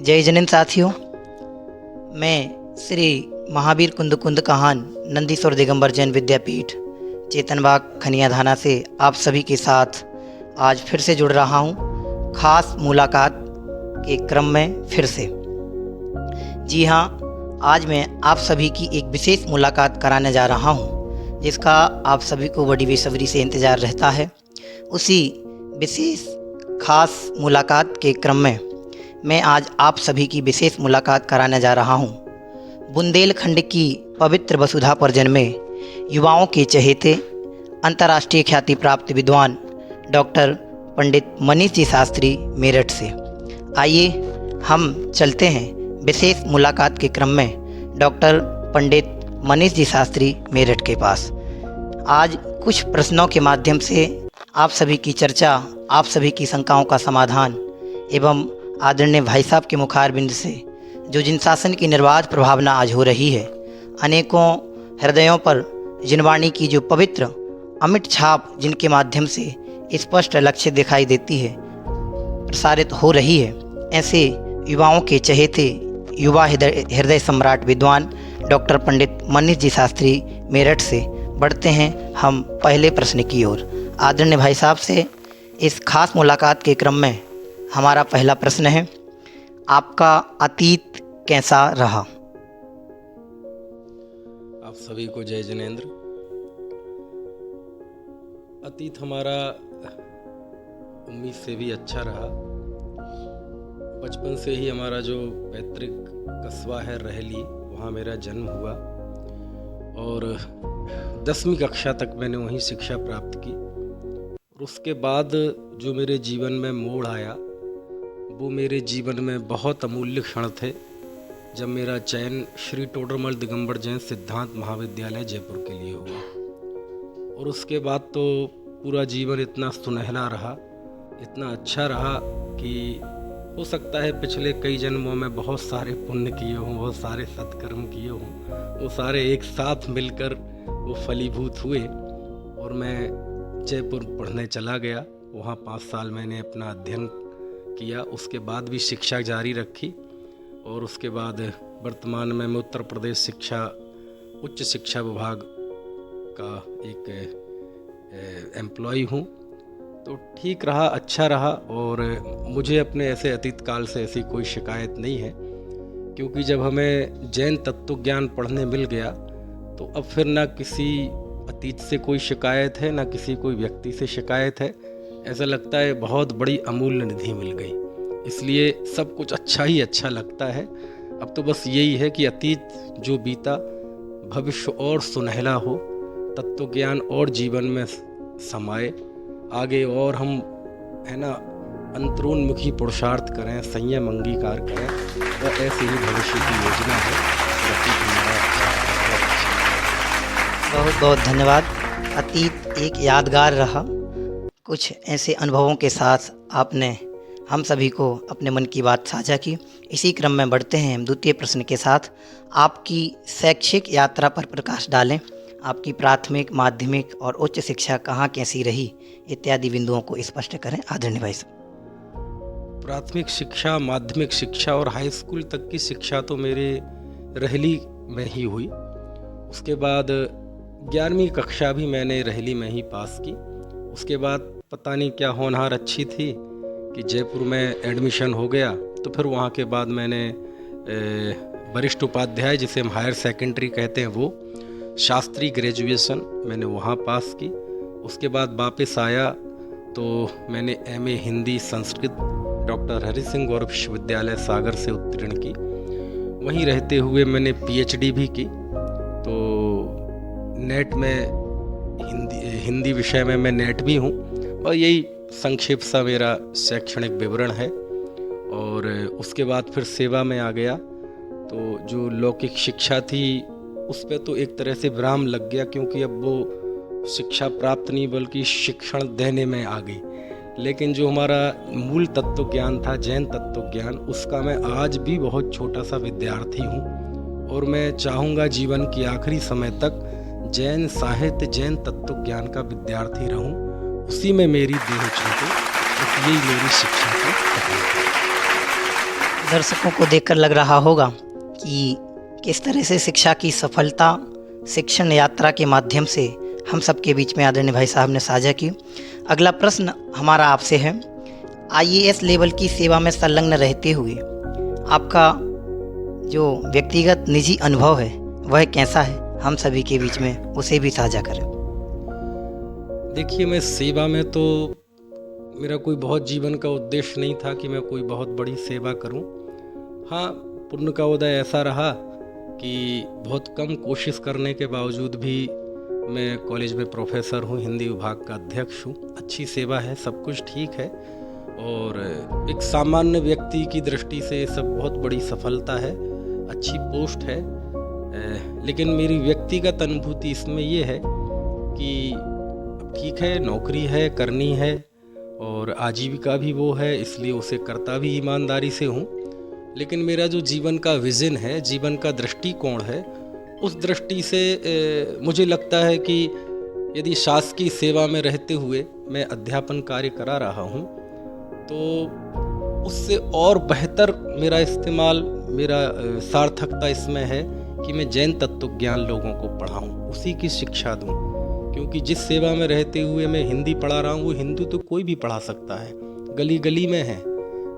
जय जनिन साथियों, मैं श्री महावीर कुंद कहान नंदीश्वर दिगंबर जैन विद्यापीठ चेतनबाग खनिया धाना से आप सभी के साथ आज फिर से जुड़ रहा हूँ खास मुलाकात के क्रम में फिर से। जी हाँ, आज मैं आप सभी की एक विशेष मुलाकात कराने जा रहा हूँ जिसका आप सभी को बड़ी बेसब्री से इंतज़ार रहता है। उसी विशेष खास मुलाकात के क्रम में मैं आज आप सभी की विशेष मुलाकात कराने जा रहा हूँ बुंदेलखंड की पवित्र वसुधा पर जन्मे युवाओं के चहेते अंतर्राष्ट्रीय ख्याति प्राप्त विद्वान डॉक्टर पंडित मनीष जी शास्त्री मेरठ से। आइए हम चलते हैं विशेष मुलाकात के क्रम में डॉक्टर पंडित मनीष जी शास्त्री मेरठ के पास। आज कुछ प्रश्नों के माध्यम से आप सभी की चर्चा, आप सभी की शंकाओं का समाधान एवं आदरणीय भाई साहब के मुखारबिंद से जो जिन शासन की निर्बाध प्रभावना आज हो रही है, अनेकों हृदयों पर जिनवाणी की जो पवित्र अमिट छाप जिनके माध्यम से स्पष्ट लक्ष्य दिखाई देती है, प्रसारित हो रही है, ऐसे युवाओं के चहेते युवा हृदय सम्राट विद्वान डॉक्टर पंडित मनीष जी शास्त्री मेरठ से बढ़ते हैं हम पहले प्रश्न की ओर। आदरणीय भाई साहब से इस खास मुलाकात के क्रम में हमारा पहला प्रश्न है, आपका अतीत कैसा रहा? आप सभी को जय जिनेंद्र। अतीत हमारा उम्मीद से भी अच्छा रहा। बचपन से ही हमारा जो पैतृक कस्बा है रहली, वहाँ मेरा जन्म हुआ और 10वीं कक्षा तक मैंने वहीं शिक्षा प्राप्त की। और उसके बाद जो मेरे जीवन में मोड़ आया वो मेरे जीवन में बहुत अमूल्य क्षण थे जब मेरा चयन श्री टोडरमल दिगंबर जैन सिद्धांत महाविद्यालय जयपुर के लिए हुआ। और उसके बाद तो पूरा जीवन इतना सुनहला रहा, इतना अच्छा रहा कि हो सकता है पिछले कई जन्मों में बहुत सारे पुण्य किए हों, बहुत सारे सत्कर्म किए हों, वो सारे एक साथ मिलकर वो फलीभूत हुए और मैं जयपुर पढ़ने चला गया। वहाँ 5 साल मैंने अपना अध्ययन किया, उसके बाद भी शिक्षा जारी रखी और उसके बाद वर्तमान में मैं उत्तर प्रदेश उच्च शिक्षा विभाग का एक एम्प्लॉय हूँ। तो ठीक रहा, अच्छा रहा और मुझे अपने ऐसे अतीत काल से ऐसी कोई शिकायत नहीं है, क्योंकि जब हमें जैन तत्व ज्ञान पढ़ने मिल गया तो अब फिर ना किसी अतीत से कोई शिकायत है, ना किसी कोई व्यक्ति से शिकायत है। ऐसा लगता है बहुत बड़ी अमूल्य निधि मिल गई, इसलिए सब कुछ अच्छा ही अच्छा लगता है। अब तो बस यही है कि अतीत जो बीता भविष्य और सुनहला हो, तत्व ज्ञान और जीवन में समाए, आगे और हम है ना अंतरोन्मुखी पुरुषार्थ करें, संयम अंगीकार करें, और ऐसी ही भविष्य की योजना है। बहुत बहुत धन्यवाद। अतीत एक यादगार रहा, कुछ ऐसे अनुभवों के साथ आपने हम सभी को अपने मन की बात साझा की। इसी क्रम में बढ़ते हैं हम द्वितीय प्रश्न के साथ। आपकी शैक्षिक यात्रा पर प्रकाश डालें। आपकी प्राथमिक, माध्यमिक और उच्च शिक्षा कहाँ कैसी रही इत्यादि बिंदुओं को स्पष्ट करें आदरणीय भाई साहब। प्राथमिक शिक्षा, माध्यमिक शिक्षा और हाई स्कूल तक की शिक्षा तो मेरे रहली में ही हुई। उसके बाद 11वीं कक्षा भी मैंने रहली में ही पास की। उसके बाद पता नहीं क्या होनहार अच्छी थी कि जयपुर में एडमिशन हो गया, तो फिर वहाँ के बाद मैंने वरिष्ठ उपाध्याय, जिसे हम हायर सेकेंडरी कहते हैं, वो शास्त्री ग्रेजुएशन मैंने वहाँ पास की। उसके बाद वापस आया तो मैंने MA हिंदी संस्कृत डॉक्टर हरि सिंह गौरव विश्वविद्यालय सागर से उत्तीर्ण की। वहीं रहते हुए मैंने PhD भी की। तो नेट में हिंदी विषय में मैं नेट भी हूँ। और यही संक्षेप सा मेरा शैक्षणिक विवरण है। और उसके बाद फिर सेवा में आ गया, तो जो लौकिक शिक्षा थी उस पे तो एक तरह से विराम लग गया, क्योंकि अब वो शिक्षा प्राप्त नहीं बल्कि शिक्षण देने में आ गई। लेकिन जो हमारा मूल तत्व ज्ञान था, जैन तत्व ज्ञान, उसका मैं आज भी बहुत छोटा सा विद्यार्थी हूँ और मैं चाहूँगा जीवन की आखिरी समय तक जैन साहित्य, जैन तत्व ज्ञान का विद्यार्थी रहूं, उसी में मेरी देह छूटे। यही मेरी शिक्षा की तकनीक है। दर्शकों को देखकर लग रहा होगा कि किस तरह से शिक्षा की सफलता शिक्षण यात्रा के माध्यम से हम सबके बीच में आदरणीय भाई साहब ने साझा की। अगला प्रश्न हमारा आपसे है, आईएएस लेवल की सेवा में संलग्न रहते हुए आपका जो व्यक्तिगत निजी अनुभव है वह कैसा है, हम सभी के बीच में उसे भी साझा करें। देखिए, मैं सेवा में तो मेरा कोई बहुत जीवन का उद्देश्य नहीं था कि मैं कोई बहुत बड़ी सेवा करूं। हाँ, पुण्य का उदय ऐसा रहा कि बहुत कम कोशिश करने के बावजूद भी मैं कॉलेज में प्रोफेसर हूँ, हिंदी विभाग का अध्यक्ष हूँ। अच्छी सेवा है, सब कुछ ठीक है और एक सामान्य व्यक्ति की दृष्टि से ये सब बहुत बड़ी सफलता है, अच्छी पोस्ट है। लेकिन मेरी व्यक्तिगत अनुभूति इसमें ये है कि ठीक है, नौकरी है, करनी है और आजीविका भी वो है, इसलिए उसे करता भी ईमानदारी से हूँ। लेकिन मेरा जो जीवन का विज़न है, जीवन का दृष्टिकोण है, उस दृष्टि से मुझे लगता है कि यदि शासकीय सेवा में रहते हुए मैं अध्यापन कार्य करा रहा हूँ तो उससे और बेहतर मेरा इस्तेमाल, मेरा सार्थकता इसमें है कि मैं जैन तत्व ज्ञान लोगों को पढ़ाऊँ, उसी की शिक्षा दूँ। क्योंकि जिस सेवा में रहते हुए मैं हिंदी पढ़ा रहा हूँ वो हिंदी तो कोई भी पढ़ा सकता है, गली गली में है,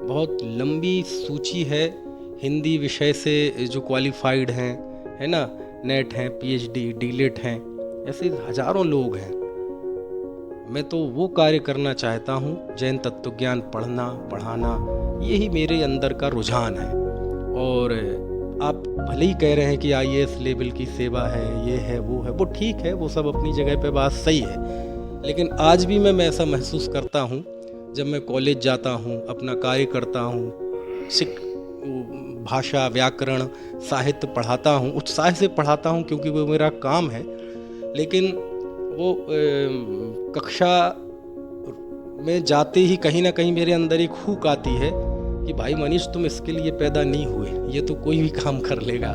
बहुत लंबी सूची है हिंदी विषय से जो क्वालिफाइड हैं, है ना, नेट हैं, पीएचडी, डीलेट हैं, ऐसे हजारों लोग हैं। मैं तो वो कार्य करना चाहता हूँ, जैन तत्वज्ञान पढ़ना, पढ़ाना, यही मेरे अंदर का रुझान है। और आप भले ही कह रहे हैं कि आईएएस लेवल की सेवा है, ये है, वो ठीक है, वो सब अपनी जगह पे बात सही है। लेकिन आज भी मैं ऐसा महसूस करता हूँ जब मैं कॉलेज जाता हूँ, अपना कार्य करता हूँ, भाषा, व्याकरण, साहित्य पढ़ाता हूँ, उत्साह से पढ़ाता हूँ क्योंकि वो मेरा काम है। लेकिन वो कक्षा में जाते ही कहीं ना कहीं मेरे अंदर एक हुक आती है कि भाई मनीष, तुम इसके लिए पैदा नहीं हुए, ये तो कोई भी काम कर लेगा,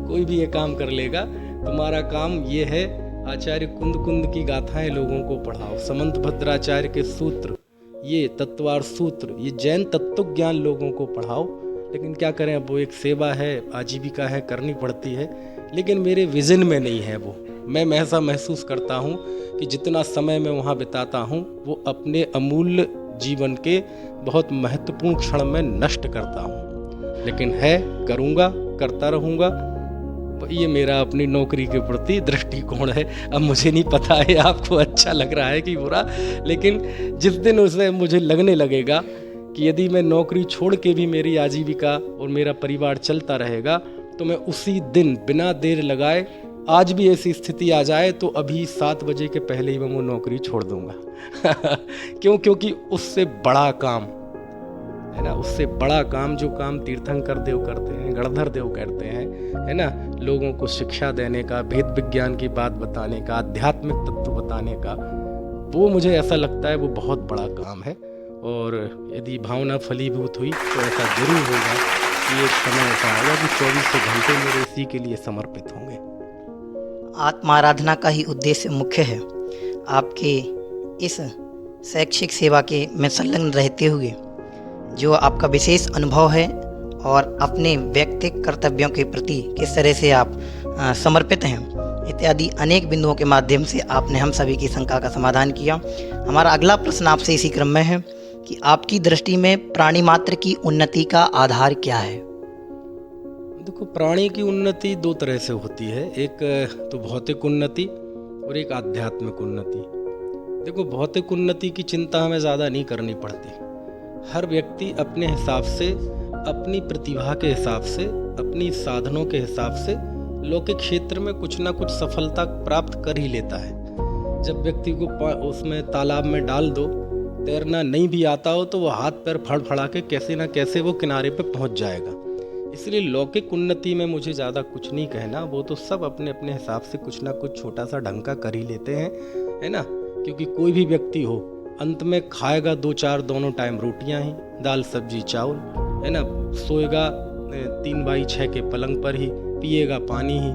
कोई भी ये काम कर लेगा, तुम्हारा काम ये है आचार्य कुंद कुंद की गाथाएं लोगों को पढ़ाओ, समंत भद्राचार्य के सूत्र, ये तत्वार सूत्र, ये जैन तत्व ज्ञान लोगों को पढ़ाओ। लेकिन क्या करें, अब वो एक सेवा है, आजीविका है, करनी पड़ती है, लेकिन मेरे विज़न में नहीं है वो। मैं ऐसा महसूस करता हूँ कि जितना समय मैं वहाँ बिताता हूँ वो अपने अमूल्य जीवन के बहुत महत्वपूर्ण क्षण में नष्ट करता हूँ। लेकिन है, करूँगा, करता रहूँगा। ये मेरा अपनी नौकरी के प्रति दृष्टिकोण है। अब मुझे नहीं पता है आपको अच्छा लग रहा है कि बुरा, लेकिन जिस दिन उसे मुझे लगने लगेगा कि यदि मैं नौकरी छोड़ के भी मेरी आजीविका और मेरा परिवार चलता रहेगा तो मैं उसी दिन बिना देर लगाए, आज भी ऐसी स्थिति आ जाए तो अभी 7 बजे के पहले ही मैं वो नौकरी छोड़ दूंगा। क्योंकि उससे बड़ा काम है ना, उससे बड़ा काम, जो काम तीर्थंकर देव करते हैं, गणधर देव करते हैं, है ना, लोगों को शिक्षा देने का, भेद विज्ञान की बात बताने का, आध्यात्मिक तत्व बताने का, वो मुझे ऐसा लगता है वो बहुत बड़ा काम है। और यदि भावना फलीभूत हुई तो ऐसा जरूर होगा कि एक समय ऐसा आएगा कि 24 घंटे मेरे इसी के लिए समर्पित होंगे। आत्माराधना का ही उद्देश्य मुख्य है। आपके इस शैक्षिक सेवा के में संलग्न रहते हुए जो आपका विशेष अनुभव है और अपने व्यक्तिगत कर्तव्यों के प्रति किस तरह से आप समर्पित हैं, इत्यादि अनेक बिंदुओं के माध्यम से आपने हम सभी की शंका का समाधान किया। हमारा अगला प्रश्न आपसे इसी क्रम में है कि आपकी दृष्टि में प्राणी मात्र की उन्नति का आधार क्या है? देखो, प्राणी की उन्नति 2 तरह से होती है, एक तो भौतिक उन्नति और एक आध्यात्मिक उन्नति। देखो, भौतिक उन्नति की चिंता हमें ज़्यादा नहीं करनी पड़ती। हर व्यक्ति अपने हिसाब से, अपनी प्रतिभा के हिसाब से, अपनी साधनों के हिसाब से लौकिक क्षेत्र में कुछ ना कुछ सफलता प्राप्त कर ही लेता है। जब व्यक्ति को उसमें तालाब में डाल दो, तैरना नहीं भी आता हो तो वो हाथ पैर फड़फड़ा के कैसे ना कैसे वो किनारे पे पहुंच जाएगा। इसलिए लौकिक उन्नति में मुझे ज़्यादा कुछ नहीं कहना, वो तो सब अपने अपने हिसाब से कुछ ना कुछ छोटा सा ढंग का कर ही लेते हैं, है ना। क्योंकि कोई भी व्यक्ति हो, अंत में खाएगा 2-4 दोनों टाइम रोटियां ही, दाल सब्जी चावल, है ना, सोएगा 3x6 के पलंग पर ही, पिएगा पानी ही।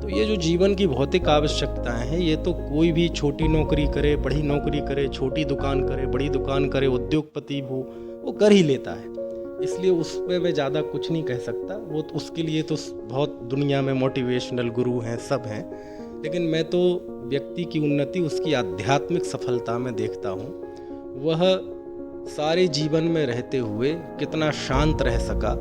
तो ये जो जीवन की भौतिक आवश्यकताएं हैं, ये तो कोई भी छोटी नौकरी करे, बड़ी नौकरी करे, छोटी दुकान करे, बड़ी दुकान करे, उद्योगपति हो, वो कर ही लेता है। इसलिए उस पे मैं ज़्यादा कुछ नहीं कह सकता। वो तो उसके लिए तो बहुत दुनिया में मोटिवेशनल गुरु हैं, सब हैं, लेकिन मैं तो व्यक्ति की उन्नति उसकी आध्यात्मिक सफलता में देखता हूँ। वह सारे जीवन में रहते हुए कितना शांत रह सका,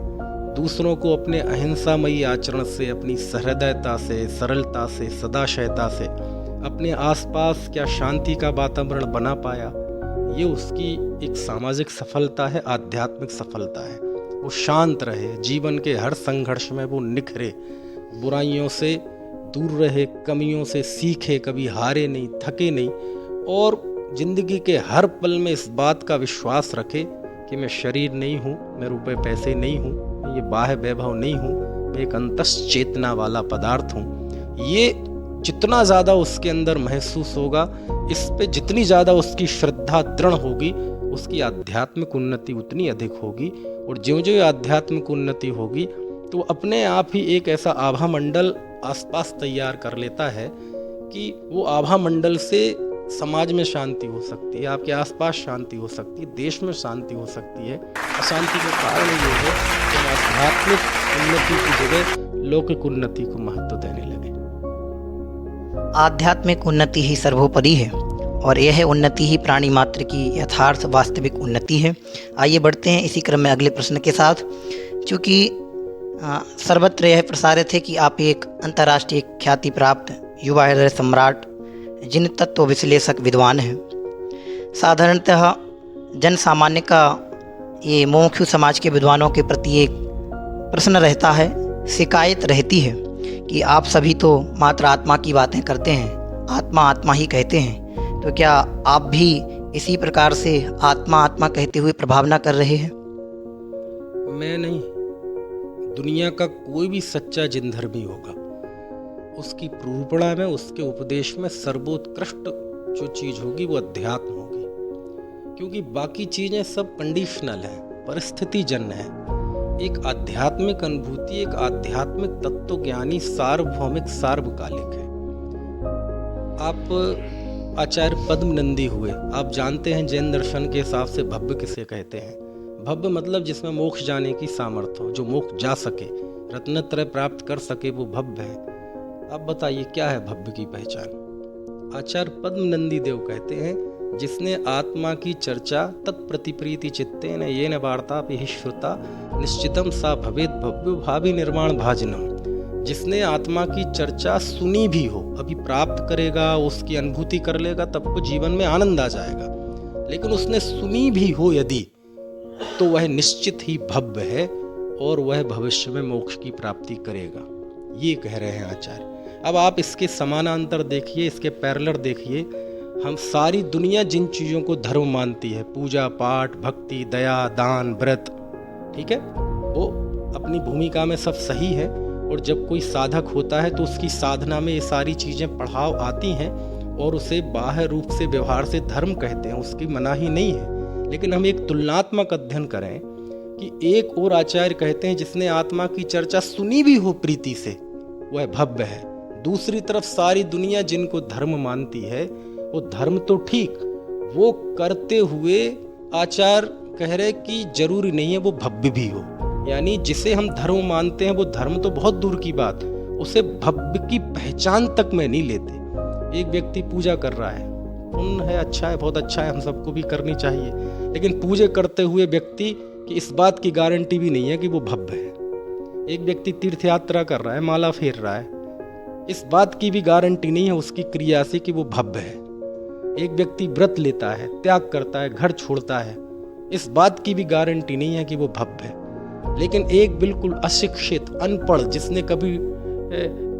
दूसरों को अपने अहिंसामयी आचरण से, अपनी सहृदयता से, सरलता से, सदाशयता से अपने आसपास क्या शांति का वातावरण बना पाया, ये उसकी एक सामाजिक सफलता है, आध्यात्मिक सफलता है। वो शांत रहे, जीवन के हर संघर्ष में वो निखरे, बुराइयों से दूर रहे, कमियों से सीखे, कभी हारे नहीं, थके नहीं, और जिंदगी के हर पल में इस बात का विश्वास रखे कि मैं शरीर नहीं हूँ, मैं रुपए पैसे नहीं हूँ, मैं ये बाह्य वैभव नहीं हूँ, मैं एक अंतस चेतना वाला पदार्थ हूँ। ये जितना ज़्यादा उसके अंदर महसूस होगा, इस पे जितनी ज़्यादा उसकी श्रद्धा दृढ़ होगी, उसकी आध्यात्मिक उन्नति उतनी अधिक होगी। और ज्यों ज्यों आध्यात्मिक उन्नति होगी तो अपने आप ही एक ऐसा आभा मंडल आसपास तैयार कर लेता है कि वो आभा मंडल से समाज में शांति हो सकती है, आपके आसपास शांति हो सकती है, देश में शांति हो सकती है। अशांति का कारण ये है कि आध्यात्मिक उन्नति की जगह लौकिक उन्नति को महत्व देने लगे। आध्यात्मिक उन्नति ही सर्वोपरि है और यह उन्नति ही प्राणी मात्र की यथार्थ वास्तविक उन्नति है। आइए बढ़ते हैं इसी क्रम में अगले प्रश्न के साथ। चूँकि सर्वत्र यह प्रसारित है कि आप एक अंतर्राष्ट्रीय ख्याति प्राप्त युवा हृदय सम्राट, जिन तत्व विश्लेषक विद्वान हैं। साधारणतः जन सामान्य का ये मुमुक्षु समाज के विद्वानों के प्रति एक प्रश्न रहता है, शिकायत रहती है कि आप सभी तो मात्र आत्मा की बातें करते हैं, आत्मा आत्मा ही कहते हैं, तो क्या आप भी इसी प्रकार से आत्मा आत्मा कहते हुए प्रभावना कर रहे हैं? मैं नहीं, दुनिया का कोई भी सच्चा जिनधर्मी होगा, उसकी प्रूपणा में, उसके उपदेश में सर्वोत्कृष्ट जो चीज़ होगी वो अध्यात्म होगी। क्योंकि बाकी चीज़ें सब कंडीशनल हैं, परिस्थिति जन्य है। एक आध्यात्मिक अनुभूति, एक आध्यात्मिक तत्व ज्ञानी सार्वभौमिक सार्वकालिक है। आप आचार्य पद्म नंदी हुए, आप जानते हैं जैन दर्शन के हिसाब से भव्य किसे कहते हैं। भव्य मतलब जिसमें मोक्ष जाने की सामर्थ्य हो, जो मोक्ष जा सके, रत्नत्रय प्राप्त कर सके, वो भव्य है। अब बताइए क्या है भव्य की पहचान? आचार्य पद्म नंदी देव कहते हैं, जिसने आत्मा की चर्चा तत्प्रतिप्रीति चित्तेन येन वार्तापि श्रुता निश्चितम सा भवेद भव्यो भावी निर्माण भाजनम। जिसने आत्मा की चर्चा सुनी भी हो, अभी प्राप्त करेगा, उसकी अनुभूति कर लेगा, तब तो जीवन में आनंद आ जाएगा। लेकिन उसने सुनी भी हो यदि, तो वह निश्चित ही भव्य है और वह भविष्य में मोक्ष की प्राप्ति करेगा, ये कह रहे हैं आचार्य। अब आप इसके समानांतर देखिए, इसके पैरेलल देखिए। हम सारी दुनिया जिन चीज़ों को धर्म मानती है, पूजा पाठ, भक्ति, दया, दान, व्रत, ठीक है, वो अपनी भूमिका में सब सही है। और जब कोई साधक होता है तो उसकी साधना में ये सारी चीज़ें पढ़ाव आती हैं और उसे बाह्य रूप से, व्यवहार से धर्म कहते हैं, उसकी मनाही नहीं है। लेकिन हम एक तुलनात्मक अध्ययन करें कि एक और आचार्य कहते हैं जिसने आत्मा की चर्चा सुनी भी हो प्रीति से, वह भव्य है। दूसरी तरफ सारी दुनिया जिनको धर्म मानती है, वो धर्म तो ठीक, वो करते हुए आचार्य कह रहे कि जरूरी नहीं है वो भव्य भी हो। यानी जिसे हम धर्म मानते हैं वो धर्म तो बहुत दूर की बात, उसे भव्य की पहचान तक में नहीं लेते। एक व्यक्ति पूजा कर रहा है, पुण्य है, अच्छा है, बहुत अच्छा है, हम सबको भी करनी चाहिए। लेकिन पूजा करते हुए व्यक्ति की इस बात की गारंटी भी नहीं है कि वो भव्य है। एक व्यक्ति तीर्थ यात्रा कर रहा है, माला फेर रहा है, इस बात की भी गारंटी नहीं है उसकी क्रिया से कि वो भव्य है। एक व्यक्ति व्रत लेता है, त्याग करता है, घर छोड़ता है, इस बात की भी गारंटी नहीं है कि वो भव्य है। लेकिन एक बिल्कुल अशिक्षित, अनपढ़, जिसने कभी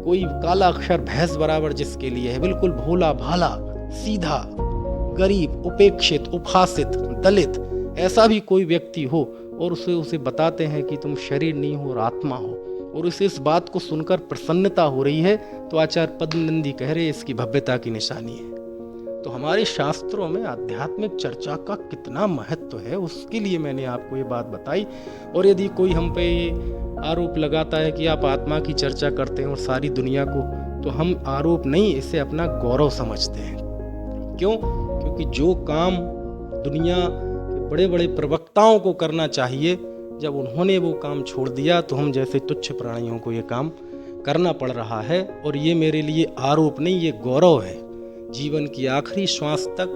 कोई काला अक्षर भैंस बराबर जिसके लिए है, बिल्कुल भोला भाला, सीधा, गरीब, उपेक्षित, उपहासित, दलित, ऐसा भी कोई व्यक्ति हो और उसे बताते हैं कि तुम शरीर नहीं हो और आत्मा हो, और उसे इस बात को सुनकर प्रसन्नता हो रही है, तो आचार्य पद्म नंदी कह रहे इसकी भव्यता की निशानी है। तो हमारे शास्त्रों में आध्यात्मिक चर्चा का कितना महत्व है, उसके लिए मैंने आपको ये बात बताई। और यदि कोई हम पे आरोप लगाता है कि आप आत्मा की चर्चा करते हैं और सारी दुनिया को, तो हम आरोप नहीं, इसे अपना गौरव समझते हैं। क्यों? क्योंकि जो काम दुनिया के बड़े बड़े प्रवक्ताओं को करना चाहिए, जब उन्होंने वो काम छोड़ दिया तो हम जैसे तुच्छ प्राणियों को ये काम करना पड़ रहा है। और ये मेरे लिए आरोप नहीं, ये गौरव है। जीवन की आखिरी श्वास तक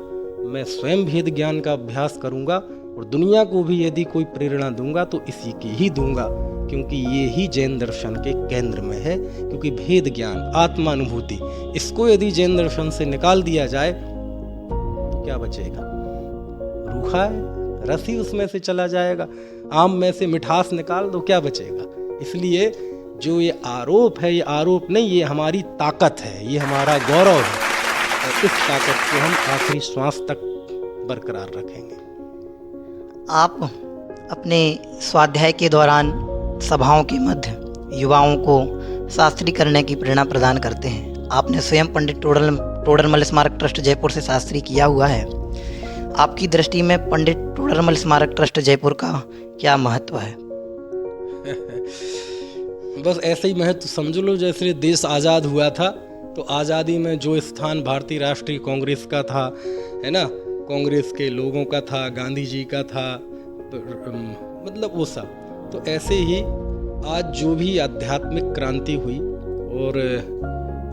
मैं स्वयं भेद ज्ञान का अभ्यास करूंगा और दुनिया को भी यदि कोई प्रेरणा दूंगा तो इसी की ही दूंगा, क्योंकि ये ही जैन दर्शन के केंद्र में है। क्योंकि भेद ज्ञान, आत्मानुभूति, इसको यदि जैन दर्शन से निकाल दिया जाए तो क्या बचेगा? रूखा है, रस ही उसमें से चला जाएगा। आम में से मिठास निकाल दो, क्या बचेगा? इसलिए जो ये आरोप है, ये आरोप नहीं, ये हमारी ताकत है, ये हमारा गौरव है। और इस ताकत को हम आखिरी श्वास तक बरकरार रखेंगे। आप अपने स्वाध्याय के दौरान सभाओं के मध्य युवाओं को शास्त्री करने की प्रेरणा प्रदान करते हैं। आपने स्वयं पंडित टोडरमल स्मारक ट्रस्ट जयपुर से शास्त्री किया हुआ है। आपकी दृष्टि में पंडित टोडरमल स्मारक ट्रस्ट जयपुर का क्या महत्व है? बस ऐसे ही महत्व समझ लो जैसे देश आज़ाद हुआ था तो आज़ादी में जो स्थान भारतीय राष्ट्रीय कांग्रेस का था, है ना, कांग्रेस के लोगों का था, गांधी जी का था, मतलब वो सब, तो ऐसे ही आज जो भी आध्यात्मिक क्रांति हुई और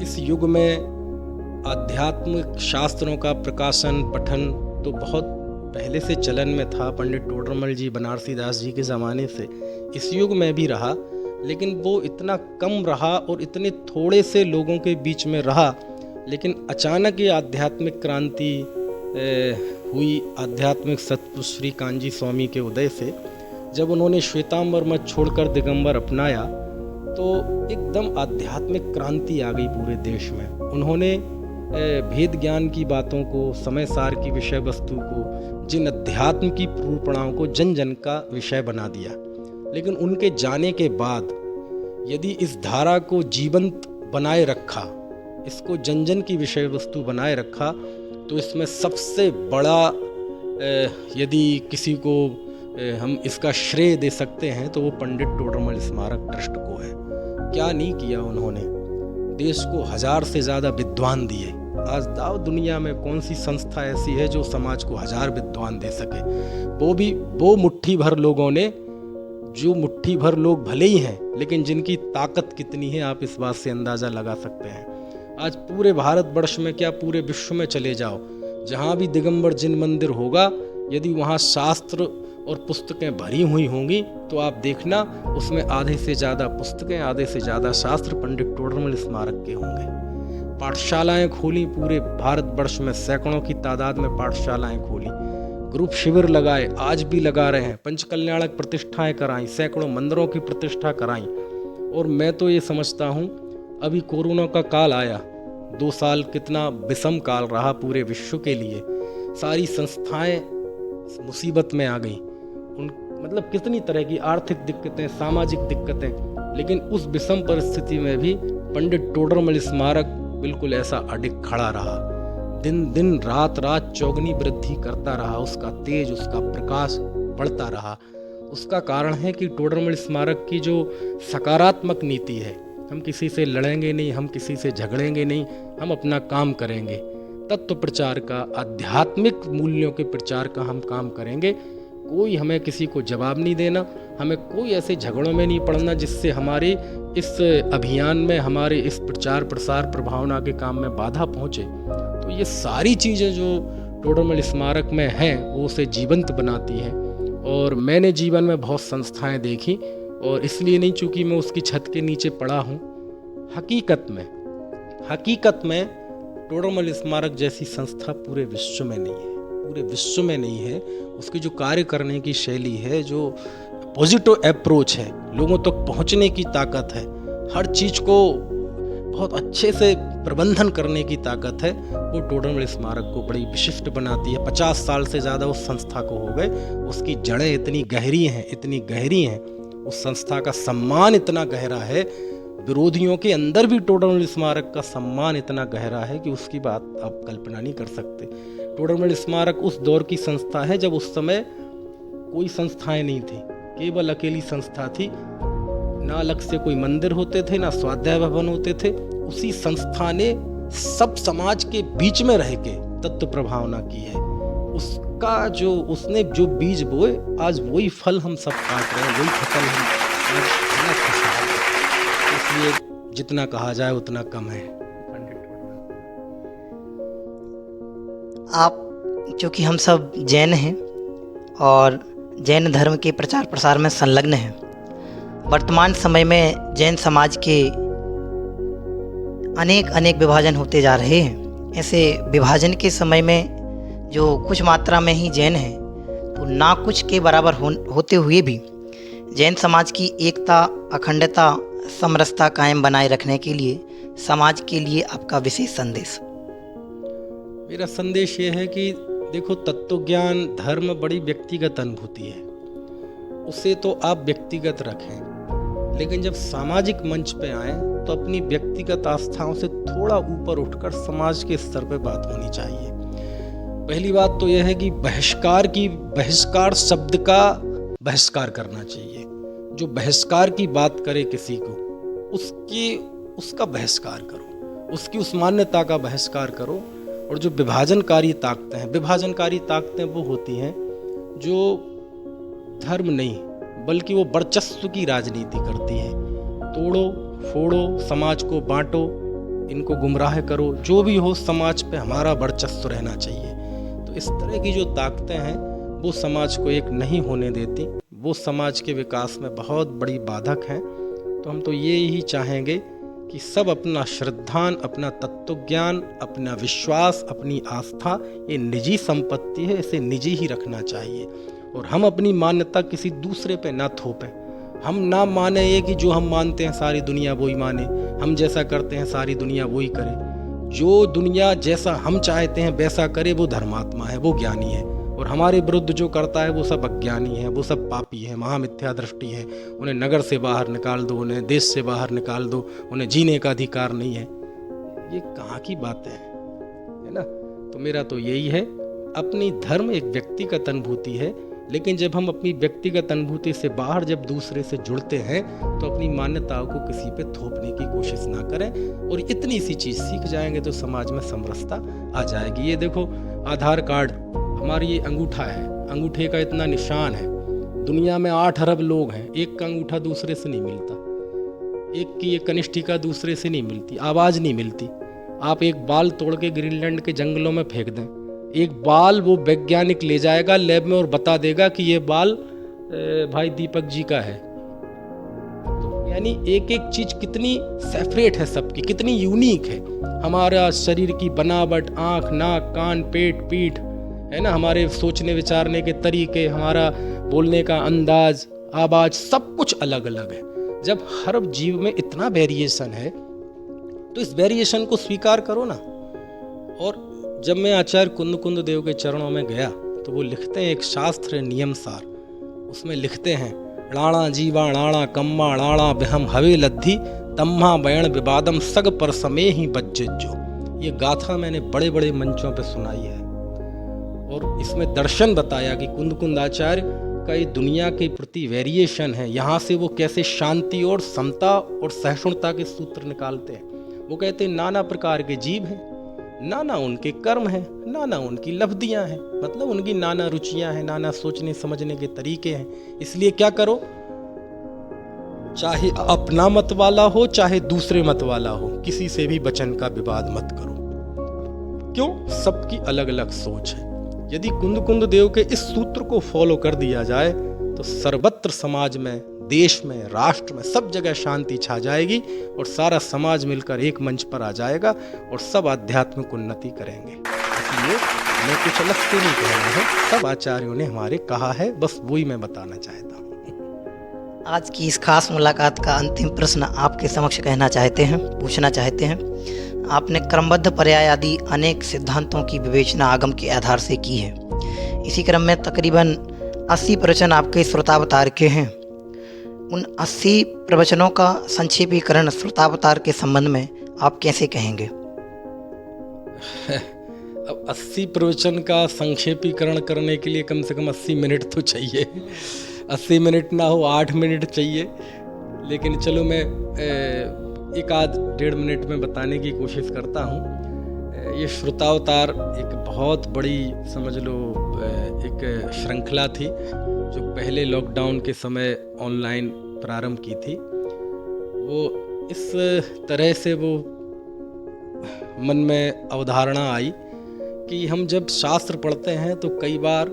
इस युग में आध्यात्मिक शास्त्रों का प्रकाशन पठन तो बहुत पहले से चलन में था। पंडित टोडरमल जी, बनारसी दास जी के ज़माने से इस युग में भी रहा, लेकिन वो इतना कम रहा और इतने थोड़े से लोगों के बीच में रहा। लेकिन अचानक ये आध्यात्मिक क्रांति हुई आध्यात्मिक सतपुरुष श्री कांजी स्वामी के उदय से। जब उन्होंने श्वेतांबर मत छोड़कर दिगंबर अपनाया तो एकदम आध्यात्मिक क्रांति आ गई पूरे देश में। उन्होंने भेद ज्ञान की बातों को, समय सार की विषय वस्तु को, जिन अध्यात्म की रूपणाओं को जन जन का विषय बना दिया। लेकिन उनके जाने के बाद यदि इस धारा को जीवंत बनाए रखा, इसको जन जन की विषय वस्तु बनाए रखा, तो इसमें सबसे बड़ा यदि किसी को हम इसका श्रेय दे सकते हैं तो वो पंडित टोडरमल स्मारक ट्रस्ट को है। क्या नहीं किया उन्होंने, देश को 1000 से ज़्यादा विद्वान दिए। आज दाव दुनिया में कौन सी संस्था ऐसी है जो समाज को 1000 विद्वान दे सके? वो मुट्ठी भर लोगों ने, जो मुट्ठी भर लोग भले ही हैं, लेकिन जिनकी ताकत कितनी है आप इस बात से अंदाज़ा लगा सकते हैं। आज पूरे भारतवर्ष में क्या पूरे विश्व में चले जाओ, जहाँ भी दिगंबर जिन मंदिर होगा, यदि वहाँ शास्त्र और पुस्तकें भरी हुई होंगी तो आप देखना उसमें आधे से ज़्यादा पुस्तकें, आधे से ज़्यादा शास्त्र पंडित टोडरमल स्मारक के होंगे। पाठशालाएं खोली, पूरे भारतवर्ष में सैकड़ों की तादाद में पाठशालाएं खोली, ग्रुप शिविर लगाए, आज भी लगा रहे हैं, पंचकल्याणक प्रतिष्ठाएं कराई, सैकड़ों मंदिरों की प्रतिष्ठा कराई। और मैं तो ये समझता हूँ अभी कोरोना का काल आया, 2 साल कितना विषम काल रहा पूरे विश्व के लिए। सारी संस्थाएं मुसीबत में आ गई, मतलब कितनी तरह की आर्थिक दिक्कतें, सामाजिक दिक्कतें, लेकिन उस विषम परिस्थिति में भी पंडित टोडरमल स्मारक बिल्कुल ऐसा अडिग खड़ा रहा। दिन दिन रात रात चौगनी वृद्धि करता रहा, उसका तेज, उसका प्रकाश बढ़ता रहा। उसका कारण है कि टोडरमल स्मारक की जो सकारात्मक नीति है, हम किसी से लड़ेंगे नहीं, हम किसी से झगड़ेंगे नहीं, हम अपना काम करेंगे, तत्व प्रचार का, आध्यात्मिक मूल्यों के प्रचार का हम काम करेंगे। कोई हमें किसी को जवाब नहीं देना, हमें कोई ऐसे झगड़ों में नहीं पड़ना जिससे हमारे इस अभियान में, हमारे इस प्रचार प्रसार प्रभावना के काम में बाधा पहुँचे। तो ये सारी चीज़ें जो टोडरमल स्मारक में हैं वो उसे जीवंत बनाती हैं। और मैंने जीवन में बहुत संस्थाएं देखी, और इसलिए नहीं चूँकि मैं उसकी छत के नीचे पड़ा हूँ। हकीकत में टोडरमल स्मारक जैसी संस्था पूरे विश्व में नहीं है, पूरे विश्व में नहीं है। उसकी जो कार्य करने की शैली है, जो पॉजिटिव अप्रोच है, लोगों तक पहुंचने की ताकत है, हर चीज़ को बहुत अच्छे से प्रबंधन करने की ताकत है, वो टोडरमल स्मारक को बड़ी विशिष्ट बनाती है। 50 साल से ज़्यादा उस संस्था को हो गए, उसकी जड़ें इतनी गहरी हैं, उस संस्था का सम्मान इतना गहरा है, विरोधियों के अंदर भी टोडरमल स्मारक का सम्मान इतना गहरा है कि उसकी बात आप कल्पना नहीं कर सकते। टोडरमल स्मारक उस दौर की संस्था है जब उस समय कोई संस्थाएं नहीं थी, केवल अकेली संस्था थी। ना अलग से कोई मंदिर होते थे, ना स्वाध्याय भवन होते थे। उसी संस्था ने सब समाज के बीच में रह के तत्व प्रभावना की है। उस उसका जो उसने जो बीज बोए, आज वही फल हम सब काट रहे हैं, वही फसल हम आज खाना खा रहे हैं। इसलिए जितना कहा जाए उतना कम है। आप, चूँकि हम सब जैन हैं और जैन धर्म के प्रचार प्रसार में संलग्न हैं, वर्तमान समय में जैन समाज के अनेक अनेक विभाजन होते जा रहे हैं। ऐसे विभाजन के समय में जो कुछ मात्रा में ही जैन हैं, तो ना कुछ के बराबर होते हुए भी जैन समाज की एकता, अखंडता, समरसता कायम बनाए रखने के लिए समाज के लिए आपका विशेष संदेश। मेरा संदेश ये है कि देखो, तत्व ज्ञान धर्म बड़ी व्यक्तिगत अनुभूति है, उसे तो आप व्यक्तिगत रखें, लेकिन जब सामाजिक मंच पे आए तो अपनी व्यक्तिगत आस्थाओं से थोड़ा ऊपर उठकर समाज के स्तर पे बात होनी चाहिए। पहली बात तो यह है कि बहिष्कार शब्द का बहिष्कार करना चाहिए। जो बहिष्कार की बात करे किसी को, उसका बहिष्कार करो, उसकी उस मान्यता का बहिष्कार करो। और जो विभाजनकारी ताकतें वो होती हैं जो धर्म नहीं बल्कि वो वर्चस्व की राजनीति करती हैं। तोड़ो फोड़ो, समाज को बांटो, इनको गुमराह करो, जो भी हो समाज पे हमारा वर्चस्व रहना चाहिए। तो इस तरह की जो ताकतें हैं वो समाज को एक नहीं होने देती, वो समाज के विकास में बहुत बड़ी बाधक हैं। तो हम तो ये ही चाहेंगे कि सब अपना श्रद्धान, अपना तत्वज्ञान, अपना विश्वास, अपनी आस्था, ये निजी संपत्ति है, इसे निजी ही रखना चाहिए। और हम अपनी मान्यता किसी दूसरे पे ना थोपें। हम ना माने ये कि जो हम मानते हैं सारी दुनिया वही माने, हम जैसा करते हैं सारी दुनिया वही करे। जो दुनिया जैसा हम चाहते हैं वैसा करे, वो धर्मात्मा है, वो ज्ञानी है। और हमारे विरुद्ध जो करता है वो सब अज्ञानी है, वो सब पापी है, महामिथ्या दृष्टि है। उन्हें नगर से बाहर निकाल दो, उन्हें देश से बाहर निकाल दो, उन्हें जीने का अधिकार नहीं है। ये कहाँ की बात है ना। तो मेरा तो यही है, अपनी धर्म एक व्यक्तिगत अनुभूति है, लेकिन जब हम अपनी व्यक्तिगत अनुभूति से बाहर जब दूसरे से जुड़ते हैं तो अपनी मान्यताओं को किसी पे थोपने की कोशिश ना करें। और इतनी सी चीज़ सीख जाएंगे तो समाज में समरसता आ जाएगी। ये देखो, आधार कार्ड, हमारी ये अंगूठा है, अंगूठे का इतना निशान है। दुनिया में 8 अरब लोग हैं, एक का अंगूठा दूसरे से नहीं मिलता, एक की ये कनिष्ठिका दूसरे से नहीं मिलती, आवाज़ नहीं मिलती। आप एक बाल तोड़ के ग्रीनलैंड के जंगलों में फेंक दें, एक बाल वो वैज्ञानिक ले जाएगा लैब में और बता देगा कि ये बाल भाई दीपक जी का है। तो यानी एक एक चीज कितनी सेपरेट है सबकी, कितनी यूनिक है। हमारा शरीर की बनावट, आँख, नाक, कान, पेट, पीठ, है ना, हमारे सोचने विचारने के तरीके, हमारा बोलने का अंदाज, आवाज़, सब कुछ अलग अलग है। जब हर जीव में इतना वेरिएशन है तो इस वेरिएशन को स्वीकार करो ना। और जब मैं आचार्य कुंद देव के चरणों में गया तो वो लिखते हैं, एक शास्त्र नियम सार, उसमें लिखते हैं, णाणा जीवा णाणा कम्मा णाणा बेहम हवे लद्धी तम्हा बयण विवादम सग पर समय ही बज्जो। ये गाथा मैंने बड़े बड़े मंचों पे सुनाई है और इसमें दर्शन बताया कि कुंद आचार्य का ये दुनिया के प्रति वेरिएशन है, यहाँ से वो कैसे शांति और समता और सहिष्णुता के सूत्र निकालते हैं। वो कहते हैं नाना प्रकार के जीव हैं, नाना उनके कर्म हैं, नाना उनकी लब्धियां हैं, मतलब उनकी नाना रुचियां हैं, नाना सोचने समझने के तरीके हैं। इसलिए क्या करो, चाहे अपना मत वाला हो चाहे दूसरे मत वाला हो, किसी से भी वचन का विवाद मत करो। क्यों? सबकी अलग अलग सोच है। यदि कुंद देव के इस सूत्र को फॉलो कर दिया जाए तो सर्वत्र समाज में, देश में, राष्ट्र में, सब जगह शांति छा जाएगी और सारा समाज मिलकर एक मंच पर आ जाएगा और सब आध्यात्मिक उन्नति करेंगे। इसलिए मैं कुछ अलग से नहीं कह रहा हूँ, सब आचार्यों ने हमारे कहा है, बस वही मैं बताना चाहता हूँ। आज की इस खास मुलाकात का अंतिम प्रश्न आपके समक्ष पूछना चाहते हैं। आपने क्रमबद्ध पर्याय आदि अनेक सिद्धांतों की विवेचना आगम के आधार से की है। इसी क्रम में तकरीबन 80 प्रवचन आपके श्रोतावतार के हैं। उन 80 प्रवचनों का संक्षेपीकरण श्रोतावतार के संबंध में आप कैसे कहेंगे? अब 80 प्रवचन का संक्षेपीकरण करने के लिए कम से कम 80 मिनट तो चाहिए। 80 मिनट ना हो 8 मिनट चाहिए, लेकिन चलो मैं 1-1.5 मिनट में बताने की कोशिश करता हूँ। ये श्रोतावतार एक बहुत बड़ी, समझ लो, एक श्रृंखला थी जो पहले लॉकडाउन के समय ऑनलाइन प्रारंभ की थी। वो इस तरह से वो मन में अवधारणा आई कि हम जब शास्त्र पढ़ते हैं तो कई बार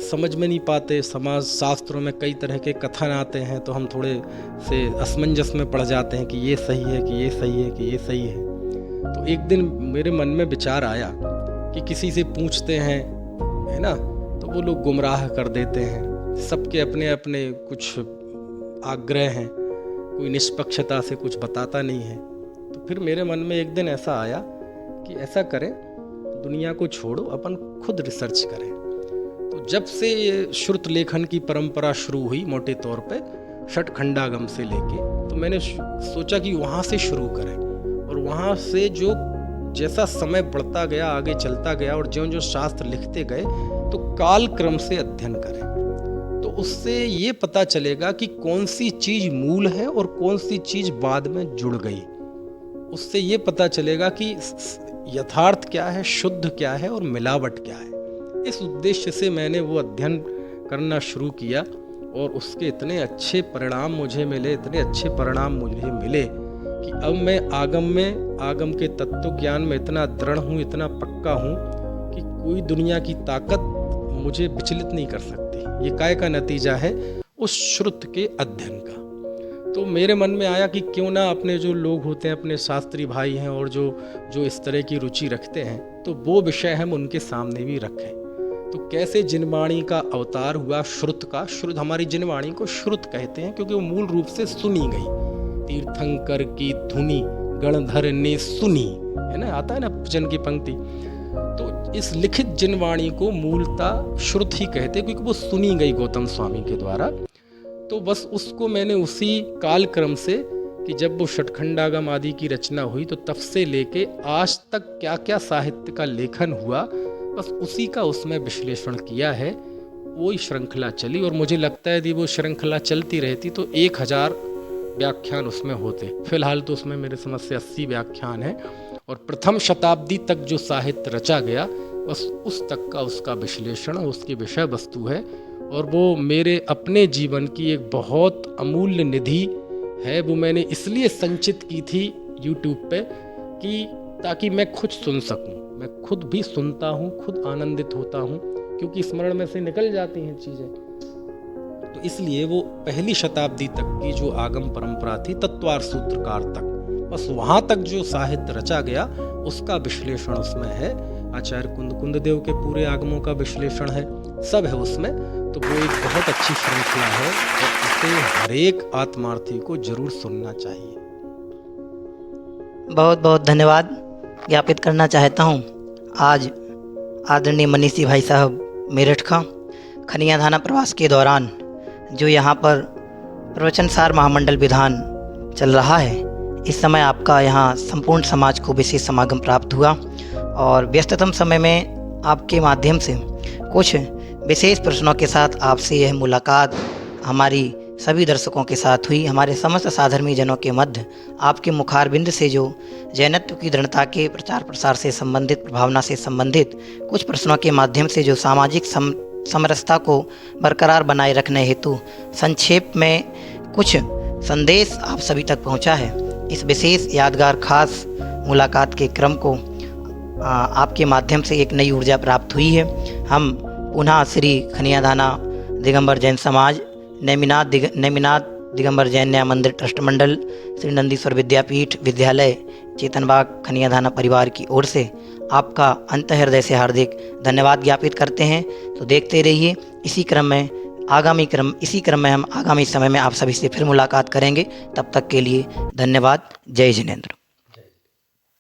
समझ में नहीं पाते। समाज शास्त्रों में कई तरह के कथन आते हैं तो हम थोड़े से असमंजस में पड़ जाते हैं कि ये सही है कि ये सही है कि ये सही है। तो एक दिन मेरे मन में विचार आया कि किसी से पूछते हैं, है ना, तो वो लोग गुमराह कर देते हैं। सबके अपने अपने कुछ आग्रह हैं, कोई निष्पक्षता से कुछ बताता नहीं है। तो फिर मेरे मन में एक दिन ऐसा आया कि ऐसा करें, दुनिया को छोड़ो, अपन खुद रिसर्च करें। तो जब से ये श्रुत लेखन की परंपरा शुरू हुई मोटे तौर पे षटखंडागम से लेके, तो मैंने सोचा कि वहाँ से शुरू करें और वहाँ से जो जैसा समय बढ़ता गया, आगे चलता गया और जो जो शास्त्र लिखते गए तो काल क्रम से अध्ययन करें। तो उससे ये पता चलेगा कि कौन सी चीज़ मूल है और कौन सी चीज़ बाद में जुड़ गई। उससे ये पता चलेगा कि यथार्थ क्या है, शुद्ध क्या है और मिलावट क्या है। इस उद्देश्य से मैंने वो अध्ययन करना शुरू किया और उसके इतने अच्छे परिणाम मुझे मिले, इतने अच्छे परिणाम मुझे मिले कि अब मैं आगम के तत्व ज्ञान में इतना दृढ़ हूँ, इतना पक्का हूँ कि कोई दुनिया की ताकत मुझे विचलित नहीं कर सकती। ये काय का नतीजा है उस श्रुत के अध्ययन का। तो मेरे मन में आया कि क्यों ना अपने जो लोग होते हैं, अपने शास्त्री भाई हैं और जो इस तरह की रुचि रखते हैं, तो वो विषय हम उनके सामने भी रखें। तो कैसे जिनवाणी का अवतार हुआ श्रुत का। श्रुत, हमारी जिनवाणी को श्रुत कहते हैं क्योंकि वो मूल रूप से सुनी गई। तीर्थंकर की धुनी गणधर ने सुनी, है ना, आता है ना भजन की पंक्ति। तो इस लिखित जिनवाणी को मूलतः श्रुत ही कहते हैं क्योंकि वो सुनी गई गौतम स्वामी के द्वारा। तो बस उसको मैंने उसी काल क्रम से कि जब वो षटखंडागम आदि की रचना हुई तो तब से लेके आज तक क्या क्या साहित्य का लेखन हुआ, बस उसी का उसमें विश्लेषण किया है। वही श्रृंखला चली और मुझे लगता है यदि वो श्रृंखला चलती रहती तो 1000 व्याख्यान उसमें होते। फिलहाल तो उसमें मेरे समझ से 80 व्याख्यान हैं और प्रथम शताब्दी तक जो साहित्य रचा गया बस उस तक का उसका विश्लेषण, उसकी विषय वस्तु है। और वो मेरे अपने जीवन की एक बहुत अमूल्य निधि है। वो मैंने इसलिए संचित की थी यूट्यूब पे कि ताकि मैं खुद सुन सकूं। मैं खुद भी सुनता हूं, खुद आनंदित होता हूं क्योंकि स्मरण में से निकल जाती हैं चीज़ें। तो इसलिए वो पहली शताब्दी तक की जो आगम परंपरा थी, तत्वार सूत्रकार तक, बस वहाँ तक जो साहित्य रचा गया उसका विश्लेषण उसमें है। आचार्य कुंद देव के पूरे आगमों का विश्लेषण है, सब है उसमें। तो वो एक बहुत अच्छी श्रृंखला है और इसे हरेक आत्मार्थी को जरूर सुनना चाहिए। बहुत बहुत धन्यवाद ज्ञापित करना चाहता हूँ। आज आदरणीय मनीषी भाई साहब मेरठ का खनिया धाना प्रवास के दौरान जो यहाँ पर प्रवचनसार महामंडल विधान चल रहा है, इस समय आपका यहाँ संपूर्ण समाज को विशेष समागम प्राप्त हुआ और व्यस्ततम समय में आपके माध्यम से कुछ विशेष प्रश्नों के साथ आपसे यह मुलाकात हमारी सभी दर्शकों के साथ हुई। हमारे समस्त साधर्मी जनों के मध्य आपके मुखारबिंद से जो जैनत्व की दृढ़ता के प्रचार प्रसार से संबंधित, प्रभावना से संबंधित कुछ प्रश्नों के माध्यम से जो सामाजिक समरसता को बरकरार बनाए रखने हेतु संक्षेप में कुछ संदेश आप सभी तक पहुंचा है। इस विशेष यादगार खास मुलाकात के क्रम को आपके माध्यम से एक नई ऊर्जा प्राप्त हुई है। हम पुनः श्री खनिया धाना दिगंबर जैन समाज, नेमिनाथ दिगंबर जैन न्याय मंदिर ट्रस्ट मंडल, श्री नंदीश्वर विद्यापीठ विद्यालय चेतनबाग खनिया धाना परिवार की ओर से आपका अंतः हृदय से हार्दिक धन्यवाद ज्ञापित करते हैं। तो देखते रहिए इसी क्रम में हम आगामी समय में आप सभी से फिर मुलाकात करेंगे। तब तक के लिए धन्यवाद। जय जिनेंद्र।